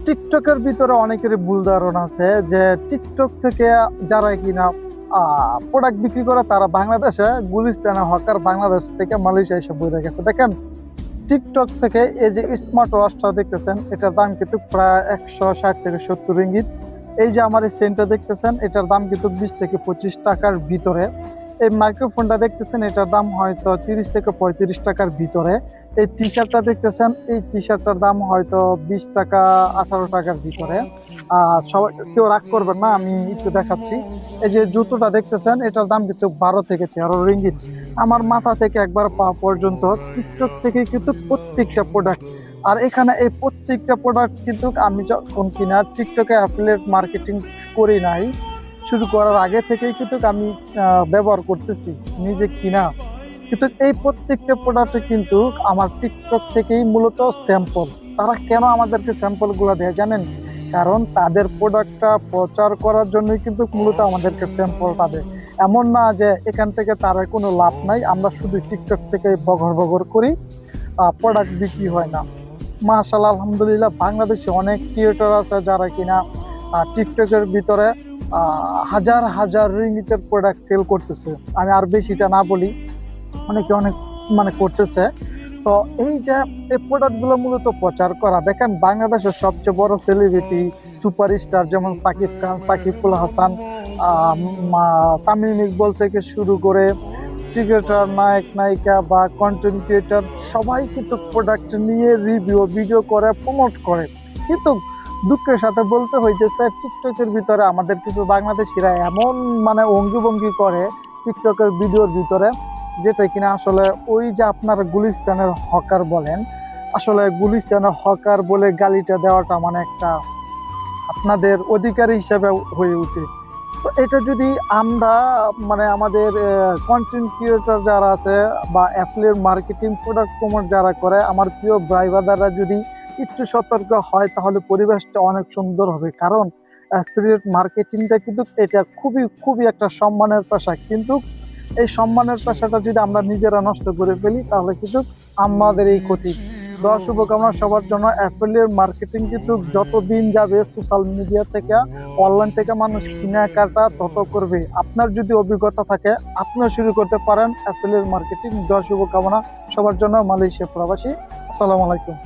টিকটকের ভিতরে অনেকেরই ভুল ধারণা আছে যে টিকটক থেকে যারা কিনা প্রোডাক্ট বিক্রি করে তারা বাংলাদেশে গুলিস্তানে হকার বাংলাদেশ থেকে মালয়েশিয়া এসে বইরে গেছে। দেখেন, টিকটক থেকে এই যে স্মার্ট ওয়াচটা দেখতেছেন, এটার দাম কিন্তু প্রায় 160 থেকে 70 রিঙ্গিত। এই যে আমার এই সেন্টটা দেখতেছেন, এটার দাম কিন্তু 20 থেকে 25 টাকার ভিতরে। এই মাইক্রোফোনটা দেখতেছেন, এটার দাম হয়তো 30 থেকে 35 টাকার ভিতরে। এই টি শার্টটা দেখতেছেন, এই টি শার্টটার দাম হয়তো 20 টাকা 18 টাকার ভিতরে। সবাই কেউ রাগ করবেন না, আমি একটু দেখাচ্ছি। এই যে জুতোটা দেখতেছেন, এটার দাম কিন্তু 12 থেকে 13 রিঙ্গিত। আমার মাথা থেকে একবার পা পর্যন্ত টিকটক থেকে কিন্তু প্রত্যেকটা প্রোডাক্ট। আর এখানে এই প্রত্যেকটা প্রোডাক্ট কিন্তু আমি যখন কিনা টিকটকে অ্যাফিলিয়েট মার্কেটিং করি নাই, শুরু করার আগে থেকেই কিন্তু আমি ব্যবহার করতেছি নিজে কিনা। কিন্তু এই প্রত্যেকটা প্রোডাক্টে কিন্তু আমার টিকটক থেকেই মূলত স্যাম্পল। তারা কেন আমাদেরকে স্যাম্পল গুলা দেয় জানেন? কারণ তাদের প্রোডাক্টটা প্রচার করার জন্যই কিন্তু মূলত আমাদেরকে স্যাম্পলটা দেয়। এমন না যে এখান থেকে তার কোনো লাভ নাই, আমরা শুধু টিকটক থেকে বগর বগর করি, প্রোডাক্ট বিক্রি হয় না। মাশাআল্লাহ, আলহামদুলিল্লাহ, বাংলাদেশে অনেক ক্রিয়েটর আছে যারা কিনা টিকটকের ভিতরে হাজার হাজার রিঙ্গিতের প্রোডাক্ট সেল করতেছে। আমি আর বেশিটা না বলি, অনেকে অনেক করতেছে। তো এই যে এই প্রোডাক্টগুলো মূলত প্রচার করা, দেখেন বাংলাদেশের সবচেয়ে বড় সেলিব্রিটি সুপারস্টার যেমন সাকিব খান, সাকিবুল হাসান, তামিম ইকবল থেকে শুরু করে ক্রিকেটার, নায়ক নায়িকা বা কন্টেন্ট ক্রিয়েটার সবাই কিন্তু প্রোডাক্ট নিয়ে রিভিউ ভিডিও করে, প্রমোট করে। কিন্তু দুঃখের সাথে বলতে হইতেছে, টিকটকের ভিতরে আমাদের কিছু বাংলাদেশিরা এমন অঙ্গি ভঙ্গি করে টিকটকের ভিডিওর ভিতরে, যেটা কিনা আসলে ওই যে আপনার গুলিস্তানের হকার বলেন, আসলে গুলিস্তানের হকার বলে গালিটা দেওয়াটা একটা আপনাদের অধিকারী হিসেবে হয়ে ওঠে। তো এটা যদি আমরা আমাদের কন্টেন্ট ক্রিয়েটর যারা আছে বা অ্যাফিলিয়েট মার্কেটিং প্রোডাক্ট প্রমোট যারা করে, আমার প্রিয় ভাই ব্রাদাররা যদি একটু সতর্ক হয়, তাহলে পরিবেশটা অনেক সুন্দর হবে। কারণ অ্যাফিলিয়েট মার্কেটিংটা কিন্তু এটা খুবই খুবই একটা সম্মানের পেশা। কিন্তু এই সম্মানের পেশাটা যদি আমরা নিজেরা নষ্ট করে ফেলি, তাহলে কিন্তু আমাদের এই ক্ষতি। দোয়া শুভকামনা সবার জন্য। অ্যাফিলিয়েট মার্কেটিং কিন্তু যত দিন যাবে সোশ্যাল মিডিয়া থেকে, অনলাইন থেকে মানুষ কেনাকাটা তত করবে। আপনার যদি অভিজ্ঞতা থাকে, আপনিও শুরু করতে পারেন অ্যাফিলিয়েট মার্কেটিং। দোয়া শুভকামনা সবার জন্য। মালয়েশিয়া প্রবাসী, আসসালামু আলাইকুম।